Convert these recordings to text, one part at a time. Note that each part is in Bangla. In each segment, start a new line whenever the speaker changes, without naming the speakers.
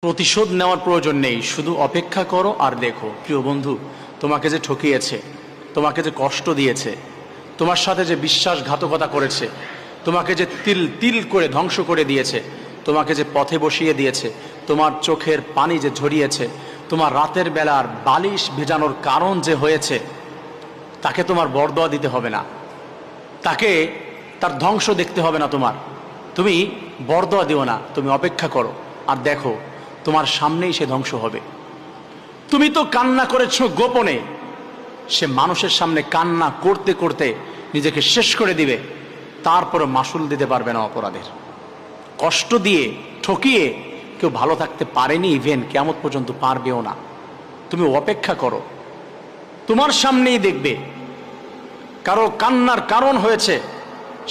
প্রতিশোধ নেওয়ার প্রয়োজন নেই, শুধু অপেক্ষা করো আর দেখো। প্রিয় বন্ধু, তোমাকে যে ঠকিয়েছে, তোমাকে যে কষ্ট দিয়েছে, তোমার সাথে যে বিশ্বাসঘাতকতা করেছে, তোমাকে যে তিল তিল করে ধ্বংস করে দিয়েছে, তোমাকে যে পথে বসিয়ে দিয়েছে, তোমার চোখের পানি যে ঝরিয়েছে, তোমার রাতের বেলার বালিশ ভেজানোর কারণ যে হয়েছে, তাকে তোমার বরদোয়া দিতে হবে না, তাকে তার ধ্বংস দেখতে হবে না। তুমি বরদোয়া দিও না, তুমি অপেক্ষা করো আর দেখো তোমার সামনেই সে ধ্বংস হবে। তুমি তো কান্না করেছো গোপনে, সে মানুষের সামনে কান্না করতে করতে নিজেকে শেষ করে দিবে, তারপরে মাসুল দিতে পারবে না অপরাধের। কষ্ট দিয়ে ঠকিয়ে কেউ ভালো থাকতে পারেনি, ইভেন কিয়ামত পর্যন্ত পারবেও না। তুমি অপেক্ষা করো, তোমার সামনেই দেখবে কারো কান্নার কারণ হয়েছে,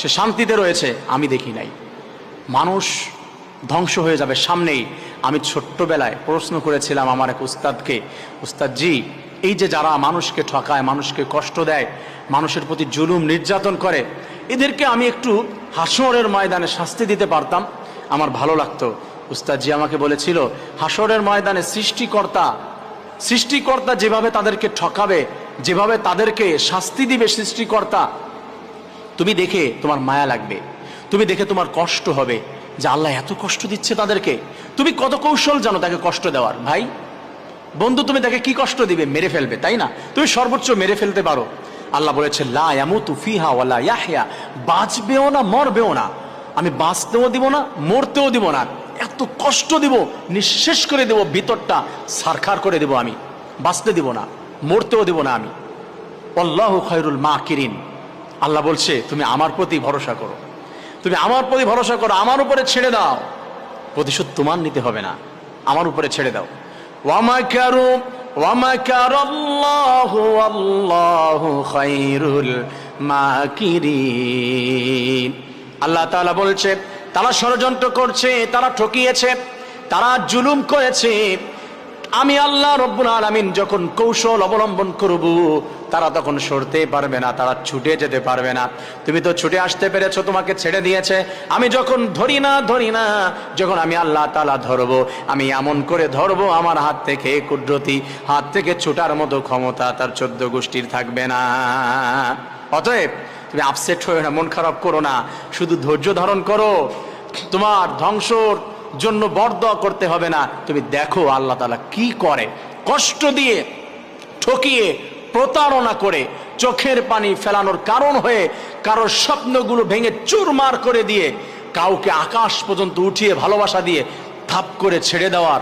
সে শান্তিতে রয়েছে, আমি দেখি নাই। মানুষ ধ্বংস হয়ে যাবে সামনেই। আমি ছোট্টবেলায় প্রশ্ন করেছিলাম আমার এক উস্তাদকে, উস্তাদজি, এই যে যারা মানুষকে ঠকায়, মানুষকে কষ্ট দেয়, মানুষের প্রতি জুলুম নির্যাতন করে, এদেরকে আমি একটু হাসরের ময়দানে শাস্তি দিতে পারতাম, আমার ভালো লাগতো। উস্তাদজি আমাকে বলেছিল, হাসরের ময়দানে সৃষ্টিকর্তা যেভাবে তাদেরকে ঠকাবে, যেভাবে তাদেরকে শাস্তি দিবে সৃষ্টিকর্তা, তুমি দেখে তোমার মায়া লাগবে, তুমি দেখে তোমার কষ্ট হবে যে আল্লাহ এত কষ্ট দিচ্ছে তাদেরকে। তুমি কত কৌশল জানো তাকে কষ্ট দেওয়ার। ভাই বন্ধু, তুমি তাকে কি কষ্ট দিবে? মেরে ফেলবে, তাই না? তুমি সর্বোচ্চ মেরে ফেলতে পারো। আল্লাহ বলেছে লা ইয়ামুতু ফিহা ওয়ালা ইয়াহইয়া, বাঁচবেও না মরবেও না, আমি বাঁচতেও দিব না মরতেও দিব না, এত কষ্ট দিব, নিঃশেষ করে দেব, ভিতরটা সারখার করে দেব, আমি বাঁচতে দিব না মরতেও দিব না আমি। আল্লাহু খায়রুল মাকিরিন। আল্লাহ বলছে তুমি আমার প্রতি ভরসা করো, তুমি আমার প্রতি ভরসা করো, আমার উপরে ছেড়ে দাও, প্রতিশোধ তোমার নিতে হবে না, আমার উপরে ছেড়ে দাও। ওয়ামাকারু ওয়ামাকারাল্লাহু আল্লাহু খায়রুল মাকিরিন। আল্লাহ তাআলা বলছে তারা ষড়যন্ত্র করছে, তারা ঠকিয়েছে, তারা জুলুম করেছে, আমি আল্লাহ রব্বুল আলামিন যখন কৌশল অবলম্বন করব, তারা তখন সরতে পারবে না, তারা ছুটে যেতে পারবে না। তুমি তো ছুটে আসতে পেরেছো, তোমাকে ছেড়ে দিয়েছে। আমি যখন ধরি না, যখন আমি আল্লাহ তাআলা ধরবো, আমি এমন করে ধরবো, আমার হাত থেকে কুদরতি হাত থেকে ছুটার মতো ক্ষমতা তার 14 গোষ্ঠীর থাকবে না। অতএব তুমি আপসেট হয়ে না, মন খারাপ করো না, শুধু ধৈর্য ধারণ করো। তোমার ধ্বংসর জন্য বরদোয়া করতে হবে না, তুমি দেখো আল্লাহ তাআলা কি করে। কষ্ট দিয়ে, ঠকিয়ে, প্রতারণা করে, চোখের পানি ফেলানোর কারণ হয়ে, কারোর স্বপ্নগুলো ভেঙে চুরমার করে দিয়ে, কাউকে আকাশ পর্যন্ত উঠিয়ে ভালোবাসা দিয়ে থাপ করে ছেড়ে দেওয়ার